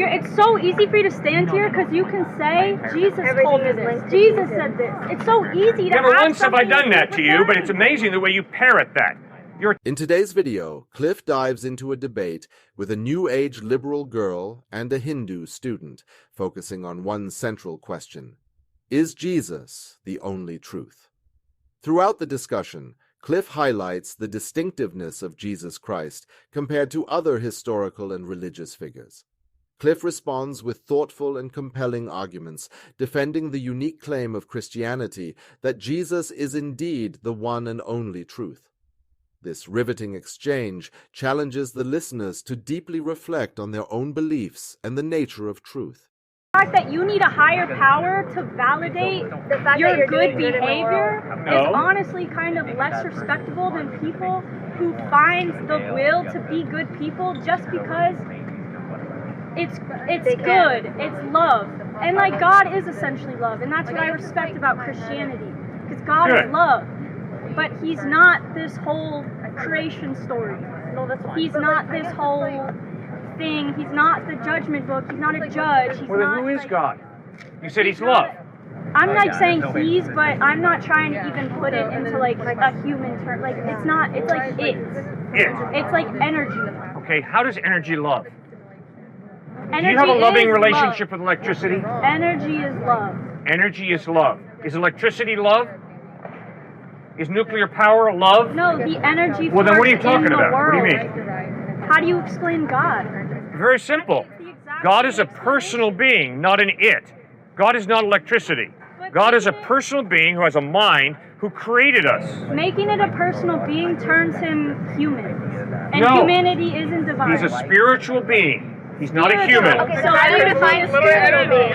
it's so easy for you to stand here because you can say, Jesus told me this, Jesus said this. It's so easy to Never once have I done that to you, but it's amazing the way you parrot that. In today's video, Cliff dives into a debate with a New Age liberal girl and a Hindu student, focusing on one central question: is Jesus the only truth? Throughout the discussion, Cliff highlights the distinctiveness of Jesus Christ compared to other historical and religious figures. Cliff responds with thoughtful and compelling arguments, defending the unique claim of Christianity that Jesus is indeed the one and only truth. This riveting exchange challenges the listeners to deeply reflect on their own beliefs and the nature of truth. The fact that you need a higher power to validate your good behavior is honestly kind of less respectable than people who find the will to be good people just because it's good, it's love. And like, God is essentially love, and that's what I respect about Christianity, because God is love. But he's not this whole creation story. He's not this whole thing. He's not the judgment book. He's not a judge. Well, then who is God? You said he's love. I'm like saying he's, but I'm not trying to even put it into like a human term. Like, it's not, it's like it. It's like energy. Okay, how does energy love? Energy Do you have a loving is relationship love. with electricity? Energy is love. Energy is love. Is electricity love? Is nuclear power love? No, the energy Well, then what are you force talking in the about? What do you world. mean? How do you explain God? Very simple. God is a personal being, not an it. God is not electricity. God is a personal being who has a mind, who created us. Making it a personal being turns him human. And No. humanity isn't divine. He's a spiritual being. He's not a human. Okay, so how do you define spiritual being?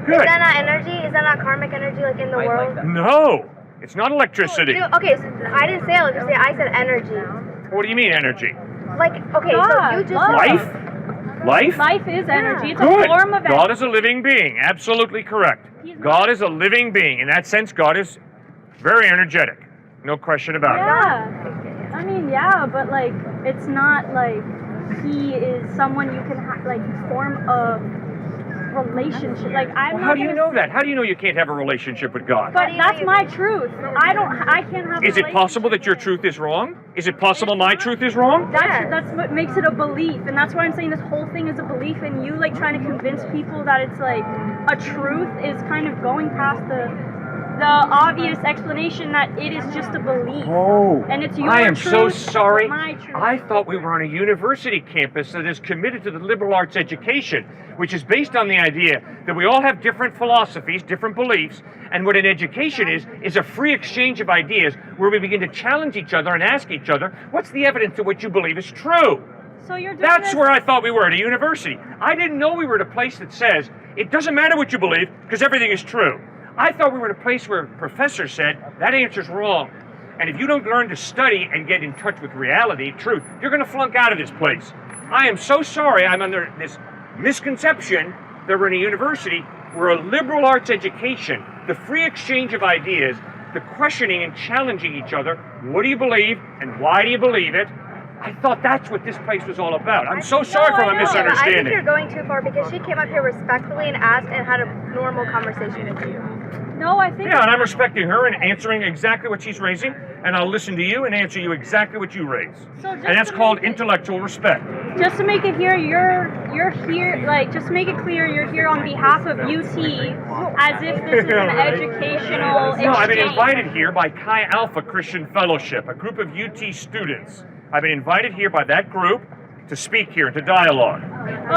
Good. Is that not energy? Is that not karmic energy like in the world? No, it's not electricity. Okay, so I didn't say electricity, I said energy. What do you mean energy? Like, okay, so God, you just love. Life? Life? Life is energy. It's Good. a form of energy. God is a living being. Absolutely correct. God is a living being. In that sense, God is very energetic. No question about it. Yeah. I mean, yeah, but like, it's not like he is someone you can form a relationship. Like, I'm Well, not how do you gonna know that? How do you know you can't have a relationship with God? But that's my truth. I can't have. Is a it possible that your truth is wrong? Is it possible my truth is wrong? That's what makes it a belief, and that's why I'm saying this whole thing is a belief, and you like trying to convince people that it's like a truth is kind of going past the obvious explanation that it is just a belief. Oh, and it's your I am truth, so sorry. my truth. I thought we were on a university campus that is committed to the liberal arts education, which is based on the idea that we all have different philosophies, different beliefs, and what an education is a free exchange of ideas where we begin to challenge each other and ask each other, what's the evidence of what you believe is true? So you're doing That's this- where I thought we were, at a university. I didn't know we were at a place that says, it doesn't matter what you believe, because everything is true. I thought we were at a place where a professor said, that answer's wrong. And if you don't learn to study and get in touch with reality, truth, you're going to flunk out of this place. I am so sorry I'm under this misconception that we're in a university where a liberal arts education, the free exchange of ideas, the questioning and challenging each other, what do you believe and why do you believe it? I thought that's what this place was all about. I'm so sorry for my I think misunderstanding. you're going too far because she came up here respectfully and asked and had a normal conversation with you. No, I think. Yeah, and I'm respecting her and answering exactly what she's raising, and I'll listen to you and answer you exactly what you raise. So just And that's to called make it- intellectual respect. Just to make it here, you're here, like, just to make it clear, you're here on behalf of UT, as if this is an educational exchange. No, I've been invited here by Chi Alpha Christian Fellowship, a group of UT students. I've been invited here by that group to speak here, to dialogue.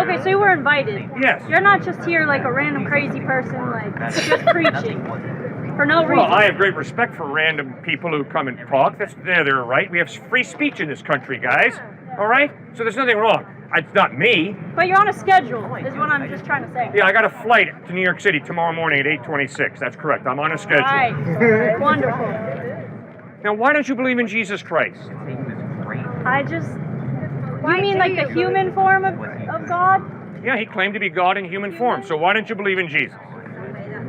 Okay, so you were invited. Yes. You're not just here like a random crazy person, like, just preaching. For no reason. Well, I have great respect for random people who come and talk. They're right. We have free speech in this country, guys. All right? So there's nothing wrong. It's not me. But you're on a schedule, is what I'm just trying to say. Yeah, I got a flight to New York City tomorrow morning at 8:26. That's correct. I'm on a schedule. Right. Wonderful. Now, why don't you believe in Jesus Christ? I just... You mean like the human form of God? Yeah, he claimed to be God in human form. So why don't you believe in Jesus?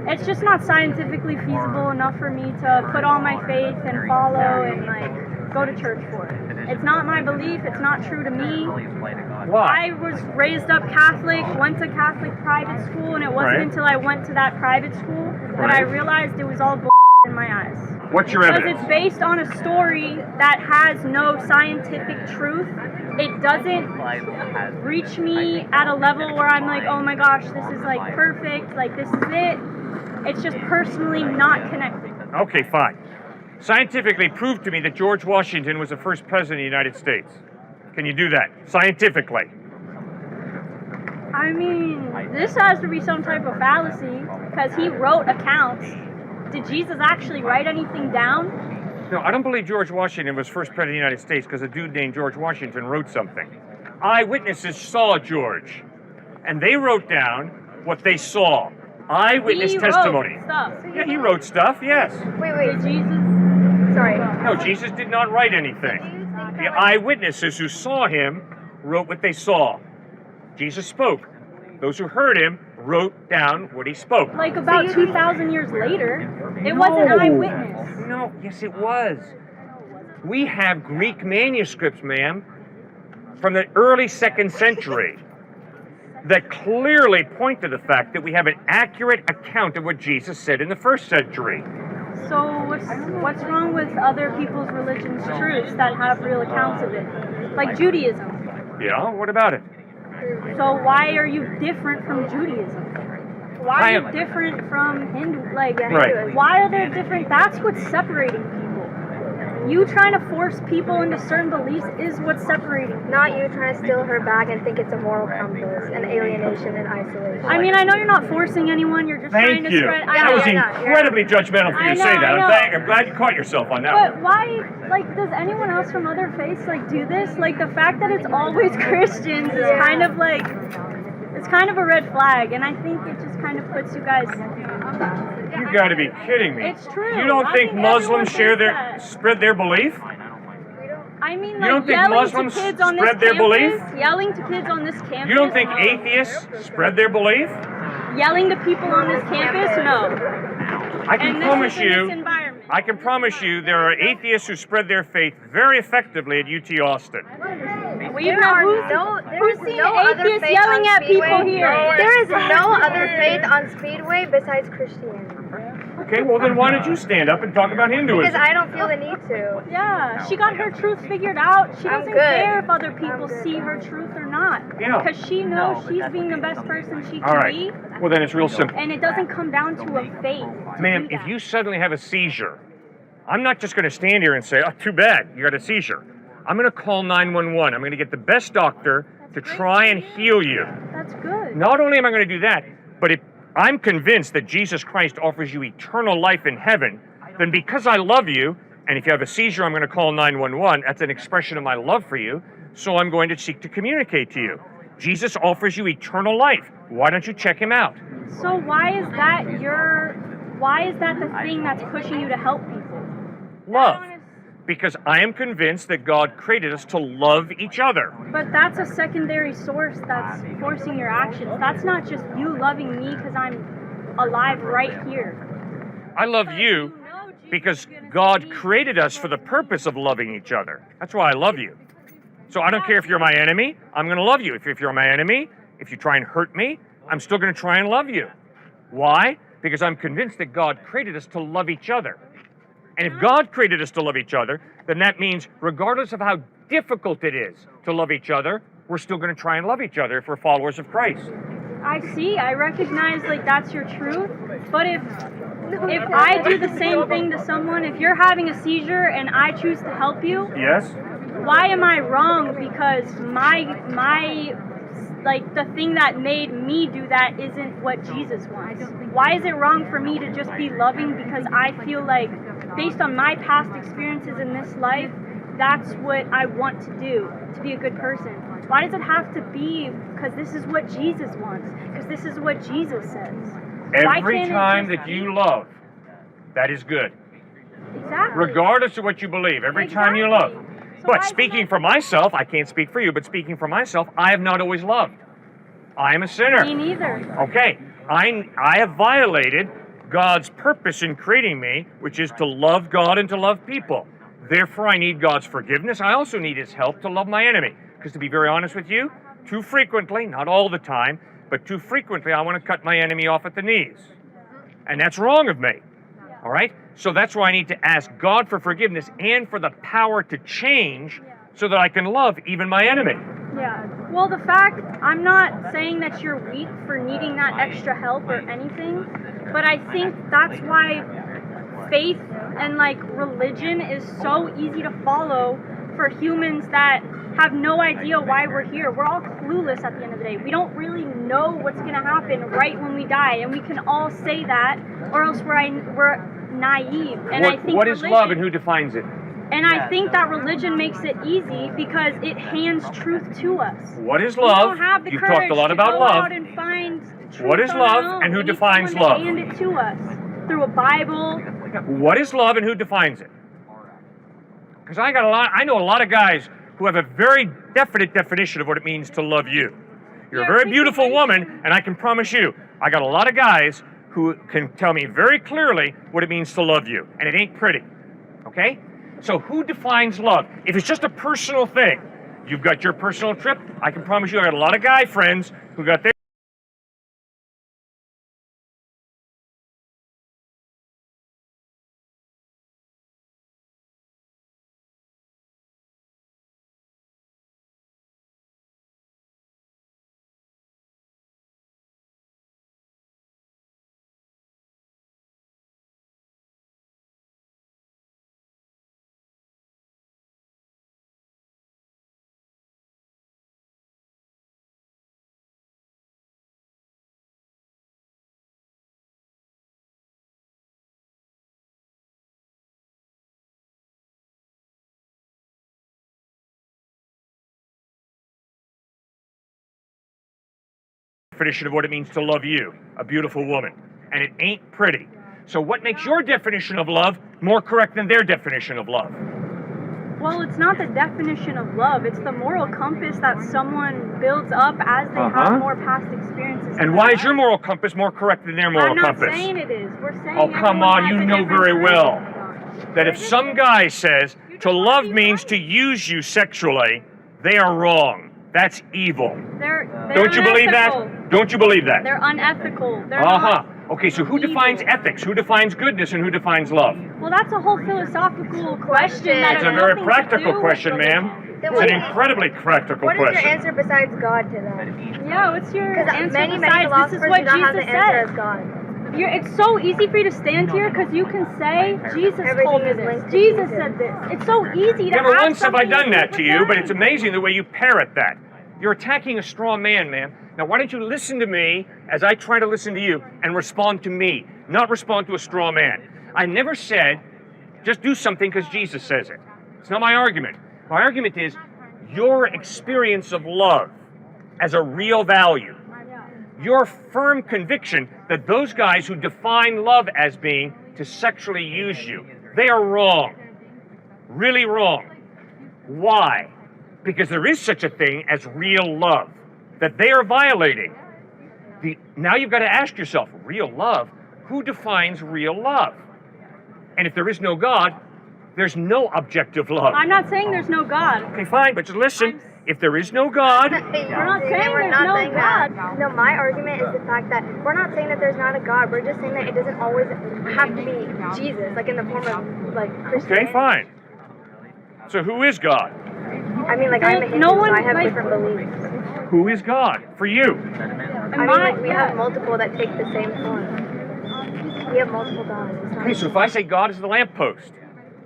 It's just not scientifically feasible enough for me to put all my faith and follow and like go to church for it. It's not my belief. It's not true to me. Why? I was raised up Catholic, went to Catholic private school, and it wasn't until I went to that private school that I realized it was all bull in my eyes. What's your Because evidence? it's based on a story that has no scientific truth. It doesn't reach me at a level where I'm like, oh my gosh, this is like perfect, like this is it. It's just personally not connected. Okay, fine. Scientifically prove to me that George Washington was the first president of the United States. Can you do that? Scientifically. I mean, this has to be some type of fallacy because he wrote accounts. Did Jesus actually write anything down? No, I don't believe George Washington was first president of the United States because a dude named George Washington wrote something. Eyewitnesses saw George, and they wrote down what they saw. Eyewitness He testimony. wrote stuff. Yeah, he wrote stuff, yes. Wait. Did Jesus? Sorry. No, Jesus did not write anything. The eyewitnesses who saw him wrote what they saw. Jesus spoke. Those who heard him wrote down what he spoke. Like about 2,000 years later, it was an eyewitness. No, yes it was. We have Greek manuscripts, ma'am, from the early 2nd century that clearly point to the fact that we have an accurate account of what Jesus said in the 1st century. So what's wrong with other people's religions' truths that have real accounts of it? Like Judaism. Yeah, what about it? So why are you different from Judaism? Why are you different from Hindu? Like, Right. why are there different? That's what's separating people. You trying to force people into certain beliefs is what's separating. Not you trying to steal her bag and think it's a moral compass and alienation and isolation. I mean, I know you're not forcing anyone. You're just trying Thank to you. spread. That was you're not. incredibly judgmental for you I to say know, that. I know. I'm glad you caught yourself on that But one. why, like, does anyone else from other faiths, like, do this? Like, the fact that it's always Christians is kind of, like, it's kind of a red flag, and I think it just kind of puts you guys... You got to be kidding me. It's true. You don't I think think everyone Muslims share thinks that. spread their belief? I mean, You like, don't think yelling Muslims to kids on this spread their campus, belief? yelling to kids on this campus. You don't think atheists spread their belief? Yelling to people on this campus? No. I can And promise this is in you, this environment. I can promise you there are atheists who spread their faith very effectively at UT Austin. We've not, who's seen atheists yelling at people here? There is no other faith on Speedway besides Christianity. Okay, well then why don't you stand up and talk about Hinduism? Because I don't feel the need to. Yeah, she got her truth figured out. She I'm doesn't good. care if other people see her truth or not. Yeah. Because she knows she's being the best person she All can right. be. Well then it's real simple. And it doesn't come down to a faith. to Ma'am, do if that. you suddenly have a seizure, I'm not just going to stand here and say, oh, too bad, you got a seizure. I'm going to call 911. I'm going to get the best doctor to try and heal you. That's good. Not only am I going to do that, but if I'm convinced that Jesus Christ offers you eternal life in heaven, then because I love you, and if you have a seizure, I'm going to call 911, that's an expression of my love for you, so I'm going to seek to communicate to you. Jesus offers you eternal life. Why don't you check him out? So why is that the thing that's pushing you to help people? Love. Because I am convinced that God created us to love each other. But that's a secondary source that's forcing your actions. That's not just you loving me because I'm alive right here. I love you because God created us for the purpose of loving each other. That's why I love you. So I don't care if you're my enemy, I'm going to love you. If you're my enemy, if you try and hurt me, I'm still going to try and love you. Why? Because I'm convinced that God created us to love each other. And if God created us to love each other, then that means regardless of how difficult it is to love each other, we're still going to try and love each other if we're followers of Christ. I see. I recognize like that's your truth. But if I do the same thing to someone, if you're having a seizure and I choose to help you, Yes? why am I wrong? Because my like the thing that made me do that isn't what Jesus wants. Why is it wrong for me to just be loving because I feel like based on my past experiences in this life, that's what I want to do, to be a good person? Why does it have to be because this is what Jesus wants? Because this is what Jesus says. Why Every can't it time just that you love, that is good. Exactly. Regardless of what you believe, every time you love. Exactly. So But why is speaking that- for myself, I can't speak for you, but speaking for myself, I have not always loved. I am a sinner. Me neither. Okay, I have violated God's purpose in creating me, which is to love God and to love people. Therefore, I need God's forgiveness. I also need his help to love my enemy. Because to be very honest with you, too frequently, not all the time, but too frequently, I want to cut my enemy off at the knees. And that's wrong of me. All right? So that's why I need to ask God for forgiveness and for the power to change so that I can love even my enemy. Yeah. Well, the fact, I'm not saying that you're weak for needing that extra help or anything, but I think that's why faith and like religion is so easy to follow for humans that have no idea why we're here. We're all clueless at the end of the day. We don't really know what's going to happen right when we die, and we can all say that, or else we're naive. And I think what is love and who defines it? And I think that religion makes it easy because it hands truth to us. What is We love? don't have the You've courage talked a lot to about go love. out and find truth What is on love our own. and who We need defines someone love? to hand it to us through a Bible. What is love and who defines it? Because I know a lot of guys who have a very definite definition of what it means to love you. You're a very beautiful woman, and I can promise you, I got a lot of guys who can tell me very clearly what it means to love you, and it ain't pretty. Okay? So who defines love? If it's just a personal thing, you've got your personal trip, I can promise you I got a lot of guy friends who got their definition of what it means to love you, a beautiful woman. And it ain't pretty. So what makes your definition of love more correct than their definition of love? Well, it's not the definition of love. It's the moral compass that someone builds up as they have more past experiences. And why is your moral compass more correct than their moral compass? I'm not saying it is. We're saying Oh, come on, you know very well that if some guy says to love means to use you sexually, they are wrong. That's evil. They're Don't you believe unethical. that? Don't you believe that? They're unethical. They're not Okay, so who defines evil. ethics? Who defines goodness and who defines love? Well, that's a whole philosophical question. That It's has a very nothing to practical do question, with ma'am. religion. Then It's an incredibly practical What is your question. answer besides God to that? Yeah, what's your Because answer many besides philosophers this is what do not have the Jesus answer as said? God. It's so easy for you to stand here because you can say, Jesus told me is this. linked to Jesus Jesus. said this. It's so easy to Never have once have I something done that to you, but with it's amazing the way you parrot that. You're attacking a straw man, ma'am. Now, why don't you listen to me as I try to listen to you and respond to me, not respond to a straw man. I never said just do something because Jesus says it. It's not my argument. My argument is your experience of love as a real value, your firm conviction that those guys who define love as being to sexually use you, they are wrong. Really wrong. Why? Because there is such a thing as real love that they are violating. Now you've got to ask yourself, real love? Who defines real love? And if there is no God, there's no objective love. I'm not saying there's no God. Okay, fine, but just listen. If there is no God, We're not saying We're there's not no saying God. that. No, my argument is the fact that we're not saying that there's not a God. We're just saying that it doesn't always have to be Jesus, like in the form of like Christianity. okay, fine. So who is God? I mean, like I'm a Hindu, No one, so I have like- different beliefs. Who is God for you? I mean, like we have multiple that take the same form. We have multiple gods. It's not- Okay, so if I say God is the lamppost,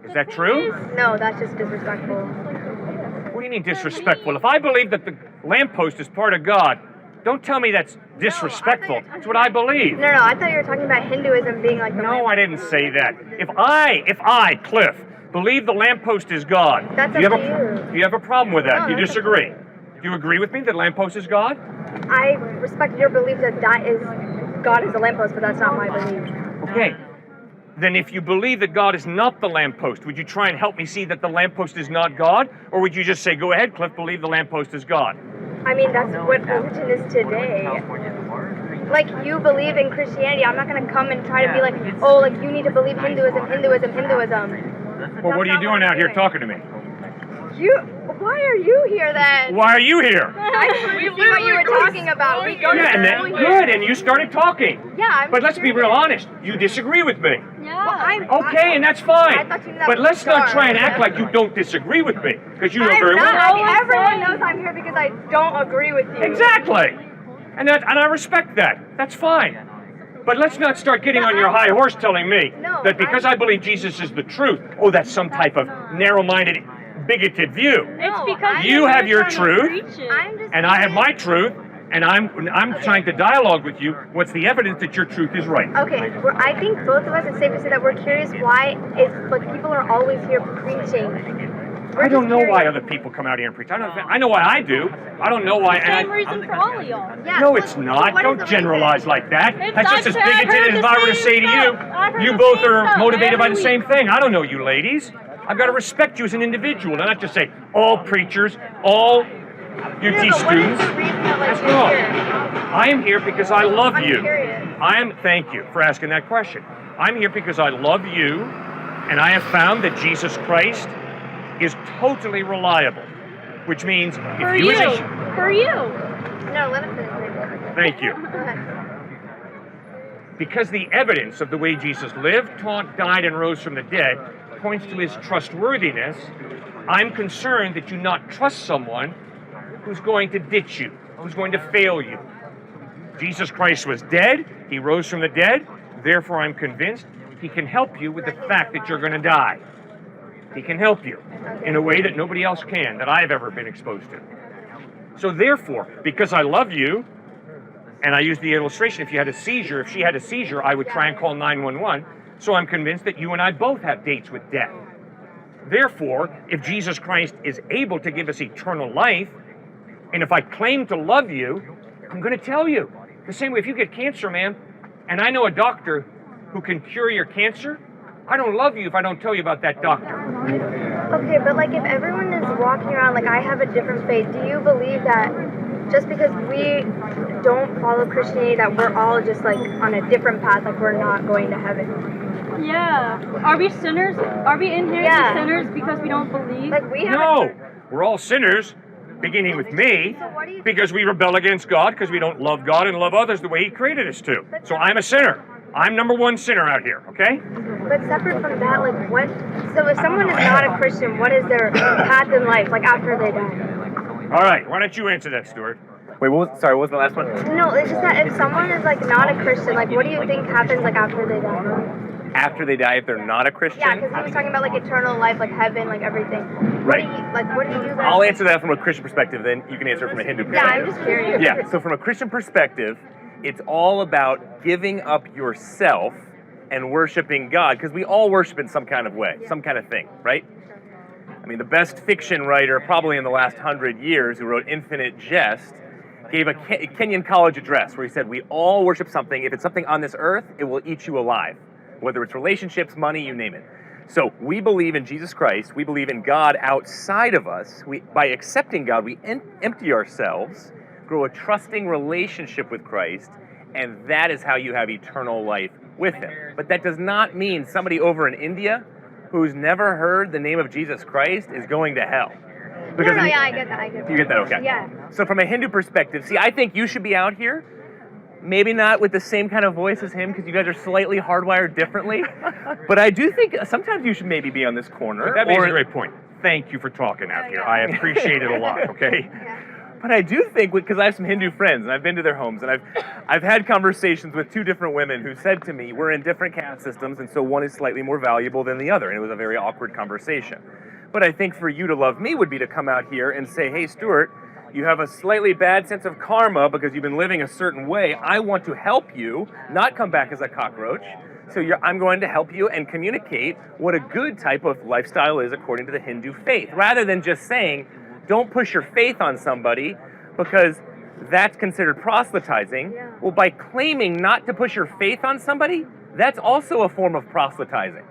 is that true? No, that's just disrespectful. What do you mean disrespectful? If I believe that the lamppost is part of God, don't tell me that's disrespectful. That's what I believe. No, I thought you were talking about Hinduism being like the No, I didn't say that. If I, Cliff, believe the lamppost is God, That's do you up have to you. do you have a problem with that? No, Do you that's up to disagree? Do you agree with me that lamppost is God? I respect your belief that God is the lamppost, but that's not my belief. Okay. Then if you believe that God is not the lamppost, would you try and help me see that the lamppost is not God? Or would you just say, go ahead, Cliff, believe the lamppost is God? I mean, that's what religion is today. Like, you believe in Christianity. I'm not going to come and try to be like, oh, like, you need to believe Hinduism. Well, what are you doing out here talking to me? Why are you here then? Why are you here? We knew what you were talking about. We go to Yeah, and school then, here. good, and you started talking. Yeah, But let's be real honest. You disagree with me. Yeah. Okay, and that's I fine. thought you knew that But from let's the not start. try and act like you don't disagree with me, because you know I'm very not. well. Everyone knows I'm here because I don't agree with you. Exactly. And I respect that. That's fine. But let's not start getting on your high horse telling me No, that because I believe Jesus is the truth, oh, that's some type of narrow-minded, bigoted view. It's because You have your truth, I'm just and I have my truth, and I'm trying to dialogue with you. What's the evidence that your truth is right? Okay, I think both of us, it's safe to say that we're curious why people are always here preaching. I don't know why other people come out here and preach. I know why I do. I don't know why. Same reason for all of y'all. Yeah, No, so it's not. what is Don't the generalize reason? like that. It's That's just as not- I've bigoted heard as if the I were to same say to you, stuff. I've heard you the both same are stuff motivated by every the same week. thing. I don't know you ladies. I've got to respect you as an individual, and not just say all preachers, all UT No, but what is students. the reason that That's you're wrong. here? I am here because I love I'm you. curious. Thank you for asking that question. I'm here because I love you, and I have found that Jesus Christ is totally reliable, which means if For you you. as a For you. No, let him finish. thank you. Go ahead. Because the evidence of the way Jesus lived, taught, died, and rose from the dead points to his trustworthiness, I'm concerned that you not trust someone who's going to ditch you, who's going to fail you. Jesus Christ was dead, he rose from the dead, therefore I'm convinced he can help you with the fact that you're going to die. He can help you in a way that nobody else can, that I've ever been exposed to. So therefore, because I love you, and I use the illustration, if she had a seizure, I would try and call 911. So I'm convinced that you and I both have dates with death. Therefore, if Jesus Christ is able to give us eternal life, and if I claim to love you, I'm going to tell you. The same way, if you get cancer, man, and I know a doctor who can cure your cancer, I don't love you if I don't tell you about that doctor. Okay, but like if everyone is walking around like I have a different faith, do you believe that just because we don't follow Christianity that we're all just like on a different path, like we're not going to heaven? Yeah. Are we sinners? Are we in here Yeah. as sinners because we don't believe? Like we have No, we're all sinners, beginning with me, So what do you because we rebel against God, because we don't love God and love others the way he created us to. So I'm a sinner. I'm number one sinner out here, okay? But separate from that, like what? So if someone is not a Christian, what is their path in life, like after they die? All right, why don't you answer that, Stuart? Wait, what was the last one? No, it's just that if someone is like not a Christian, like what do you think happens like after they die? After they die, if they're not a Christian? Yeah, because he was talking about like eternal life, like heaven, like everything. Right. What do you guys? I'll answer that from a Christian perspective, then you can answer it from a Hindu Yeah, perspective. I'm just curious. Yeah, so from a Christian perspective, it's all about giving up yourself and worshiping God, because we all worship in some kind of way, some kind of thing, right? I mean, the best fiction writer probably in the last 100 years, who wrote Infinite Jest, gave a Kenyan college address where he said, we all worship something. If it's something on this earth, it will eat you alive, whether it's relationships, money, you name it. So we believe in Jesus Christ. We believe in God outside of us. By accepting God, we empty ourselves, grow a trusting relationship with Christ, and that is how you have eternal life with him. But that does not mean somebody over in India who's never heard the name of Jesus Christ is going to hell. Because No, yeah, I get that. you get that, okay. Yeah. So from a Hindu perspective, see, I think you should be out here, maybe not with the same kind of voice as him, because you guys are slightly hardwired differently, but I do think sometimes you should maybe be on this corner. But that makes a great point. Thank you for talking out here. I appreciate it a lot, okay? But I do think, because I have some Hindu friends, and I've been to their homes, and I've had conversations with two different women who said to me, we're in different caste systems, and so one is slightly more valuable than the other, and it was a very awkward conversation. But I think for you to love me would be to come out here and say, hey, Stuart, you have a slightly bad sense of karma because you've been living a certain way. I want to help you, not come back as a cockroach. So I'm going to help you and communicate what a good type of lifestyle is according to the Hindu faith, rather than just saying, don't push your faith on somebody because that's considered proselytizing. Yeah. Well, by claiming not to push your faith on somebody, that's also a form of proselytizing.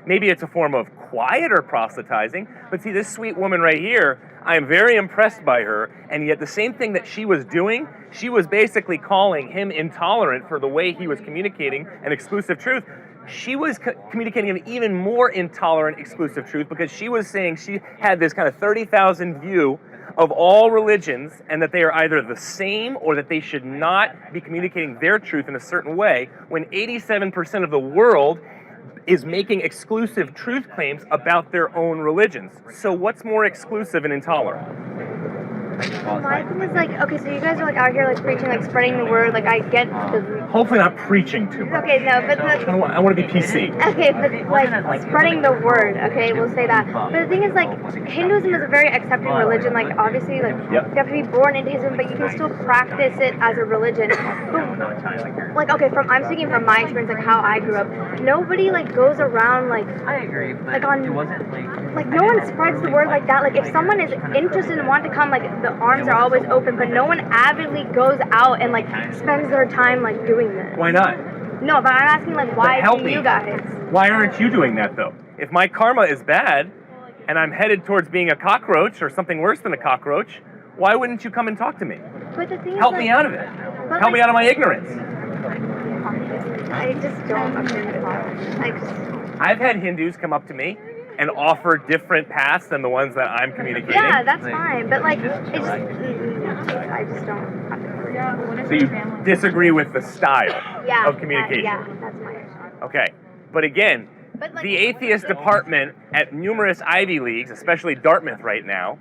Maybe it's a form of quieter proselytizing, but see, this sweet woman right here, I am very impressed by her, and yet the same thing that she was doing, she was basically calling him intolerant for the way he was communicating an exclusive truth. she was communicating an even more intolerant exclusive truth, because she was saying she had this kind of 30,000 view of all religions, and that they are either the same or that they should not be communicating their truth in a certain way, when 87% of the world is making exclusive truth claims about their own religions. So what's more exclusive and intolerant? My thing is like, okay, so you guys are like out here like preaching, like spreading the word. Like I get the. Hopefully not preaching too much. Okay, no, but I want to be PC. Okay, but like spreading the word. Okay, we'll say that. But the thing is like, Hinduism is a very accepted religion. Like obviously, like you have to be born into Hinduism, but you can still practice it as a religion. But, like okay, I'm speaking from my experience, like how I grew up. Nobody like goes around like like on like no one spreads the word like that. Like if someone is interested and want to come, like the arms are always open, but no one avidly goes out and like spends their time like doing this. Why not? No, but I'm asking like why do you guys? Why aren't you doing that though? If my karma is bad and I'm headed towards being a cockroach or something worse than a cockroach, why wouldn't you come and talk to me? But the thing Help is, me like, out of it. Help me out of my ignorance. I just don't agree with that. I've had Hindus come up to me and offer different paths than the ones that I'm communicating. Yeah, that's fine, but like I just don't. So you disagree with the style of communication? Yeah, that's my issue. Okay, but again, the atheist department at numerous Ivy Leagues, especially Dartmouth right now,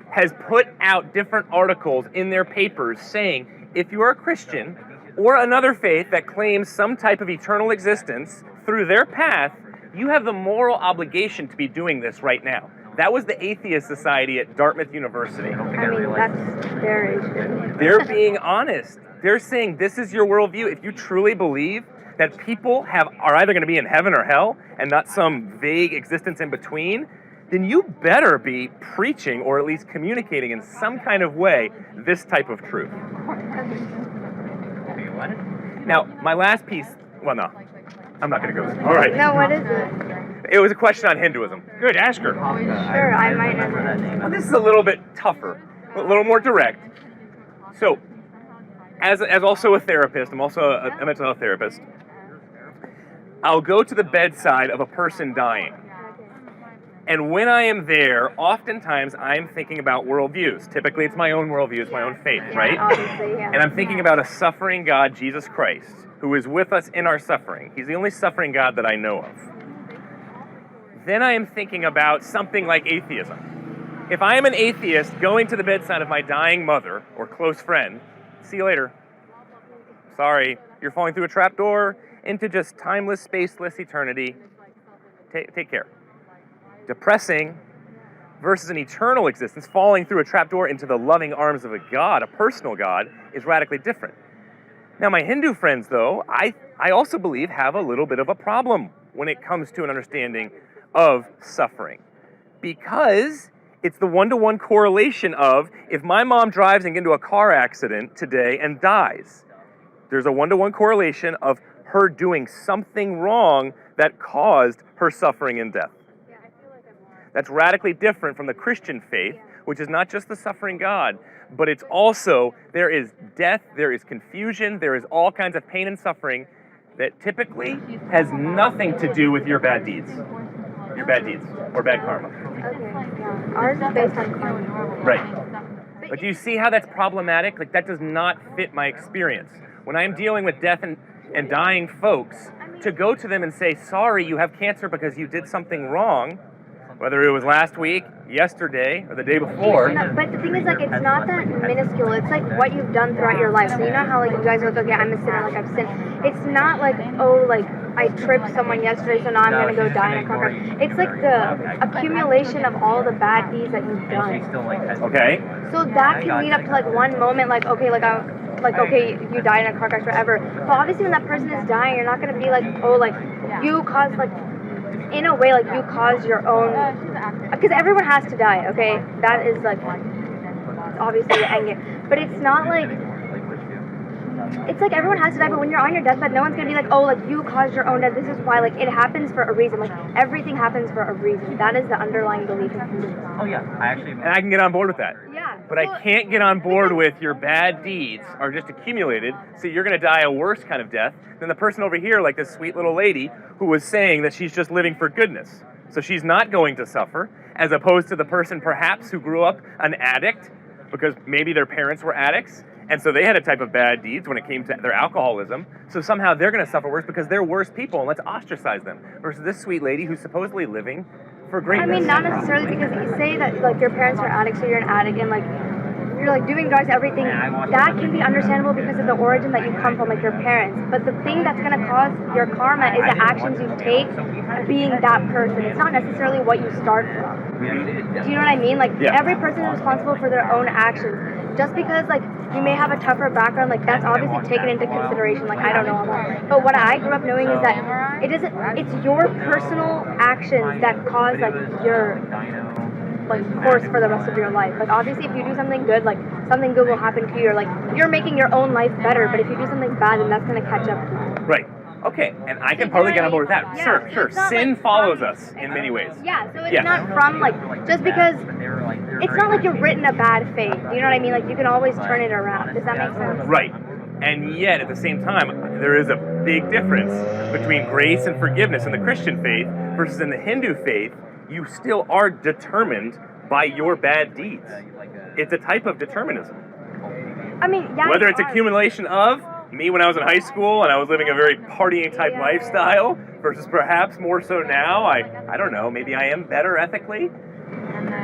has put out different articles in their papers saying if you are a Christian or another faith that claims some type of eternal existence through their path, you have the moral obligation to be doing this right now. That was the Atheist Society at Dartmouth University. I mean, that's their issue. They're being honest. They're saying this is your worldview. If you truly believe that people are either going to be in heaven or hell and not some vague existence in between, then you better be preaching or at least communicating in some kind of way this type of truth. Now, my last piece, well, no, I'm not going to go there. All right. No, what is it? It was a question on Hinduism. Good, ask her. Sure, I might know. Well, this is a little bit tougher, a little more direct. So, as also a therapist, I'm also a mental health therapist, I'll go to the bedside of a person dying. And when I am there, oftentimes I'm thinking about worldviews. Typically, it's my own worldview, it's my own faith, right? Obviously, yeah. And I'm thinking about a suffering God, Jesus Christ, who is with us in our suffering. He's the only suffering God that I know of. Then I am thinking about something like atheism. If I am an atheist going to the bedside of my dying mother or close friend, see you later. Sorry, you're falling through a trapdoor into just timeless, spaceless eternity. Take care. Depressing versus an eternal existence, falling through a trapdoor into the loving arms of a God, a personal God, is radically different. Now, my Hindu friends, though, I also believe have a little bit of a problem when it comes to an understanding of suffering, because it's the one-to-one correlation of if my mom drives into a car accident today and dies, there's a one-to-one correlation of her doing something wrong that caused her suffering and death. That's radically different from the Christian faith, which is not just the suffering God, but it's also, there is death, there is confusion, there is all kinds of pain and suffering that typically has nothing to do with your bad deeds. Your bad deeds or bad karma. Okay, yeah. Ours is based on karma. Right. But do you see how that's problematic? Like, that does not fit my experience. When I'm dealing with death and dying folks, to go to them and say, sorry, you have cancer because you did something wrong, whether it was last week, yesterday, or the day before. No, but the thing is, like, it's not that minuscule. It's like what you've done throughout your life. So you know how, like, you guys are like, okay, I'm a sinner, like, I've sinned. It's not like, oh, like, I tripped someone yesterday, so now I'm going to go die in a car crash. It's like the accumulation of all the bad deeds that you've done. Okay. So that can lead up to, like, one moment, like, okay, okay, you died in a car crash, whatever. But obviously when that person is dying, you're not going to be like, oh, like, you caused, like, in a way, like, you caused your own, because everyone has to die, okay? That is, like, obviously the end game. But it's not like it's like everyone has to die, but when you're on your deathbed, no one's gonna be like, oh, like you caused your own death. This is why. Like it happens for a reason. Like everything happens for a reason. That is the underlying belief in Hinduism. Oh yeah, And I can get on board with that. Yeah. But I can't get on board with your bad deeds are just accumulated, so you're going to die a worse kind of death than the person over here, like this sweet little lady who was saying that she's just living for goodness. So she's not going to suffer, as opposed to the person perhaps who grew up an addict because maybe their parents were addicts, and so they had a type of bad deeds when it came to their alcoholism. So somehow they're going to suffer worse because they're worse people, and let's ostracize them. Versus this sweet lady who's supposedly living for greatness. I mean, not necessarily, because you say that like your parents are addicts, so you're an addict, and like you're like doing drugs, everything. That can be understandable because of the origin that you come from, like your parents. But the thing that's gonna cause your karma is the actions you take, being that person. It's not necessarily what you start from. Do you know what I mean? Like every person is responsible for their own actions. Just because like you may have a tougher background, like that's obviously taken into consideration. Like I don't know all that, but what I grew up knowing is that it isn't. It's your personal actions that cause like your like course for the rest of your life. Like obviously if you do something good, like something good will happen to you, or like you're making your own life better. But if you do something bad, then that's gonna catch up to you. Right. Okay, and I can totally get on board with that. Yeah, Sure. Sin follows us in many ways. Yeah, so it's not from like just because it's not like you're written a bad fate. You know what I mean? Like you can always turn it around. Does that make sense? Right. And yet, at the same time, there is a big difference between grace and forgiveness in the Christian faith versus in the Hindu faith. You still are determined by your bad deeds. It's a type of determinism. I mean, yeah. Whether it's accumulation of me when I was in high school and I was living a very partying type lifestyle versus perhaps more so now, I don't know, maybe I am better ethically.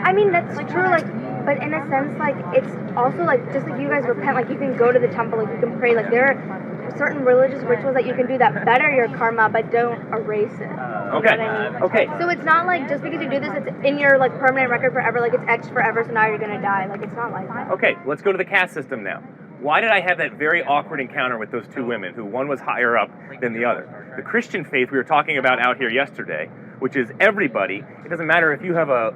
I mean, that's true, like, but in a sense, like, it's also, like, just like you guys repent, like, you can go to the temple, like, you can pray, like, there are certain religious rituals that you can do that better your karma, but don't erase it. Okay, You know what I mean? okay. So it's not like, just because you do this, it's in your, like, permanent record forever, like, it's etched forever, so now you're gonna die. Like, it's not like that. Okay, let's go to the caste system now. Why did I have that very awkward encounter with those two women, who one was higher up than the other? The Christian faith we were talking about out here yesterday, which is everybody, it doesn't matter if you have a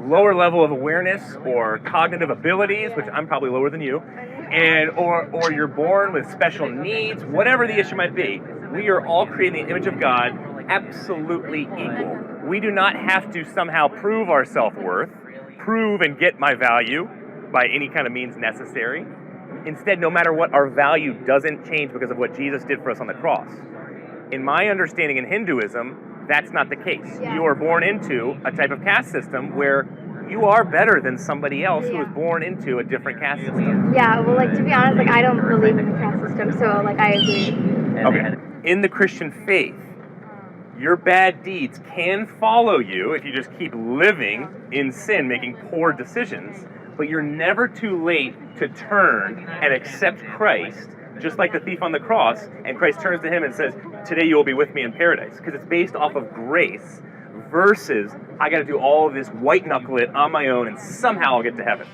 lower level of awareness or cognitive abilities, which I'm probably lower than you, and or you're born with special needs, whatever the issue might be, we are all created in the image of God, absolutely equal. We do not have to somehow prove our self-worth, prove and get my value by any kind of means necessary. Instead, no matter what, our value doesn't change because of what Jesus did for us on the cross. In my understanding in Hinduism, that's not the case. Yeah. You are born into a type of caste system where you are better than somebody else who was born into a different caste system. Yeah, well, like, to be honest, like, I don't believe in the caste system, so, like, I agree. Okay. In the Christian faith, your bad deeds can follow you if you just keep living in sin, making poor decisions, but you're never too late to turn and accept Christ, just like the thief on the cross, and Christ turns to him and says, today you will be with me in paradise, because it's based off of grace versus I got to do all of this white knuckle it on my own and somehow I'll get to heaven.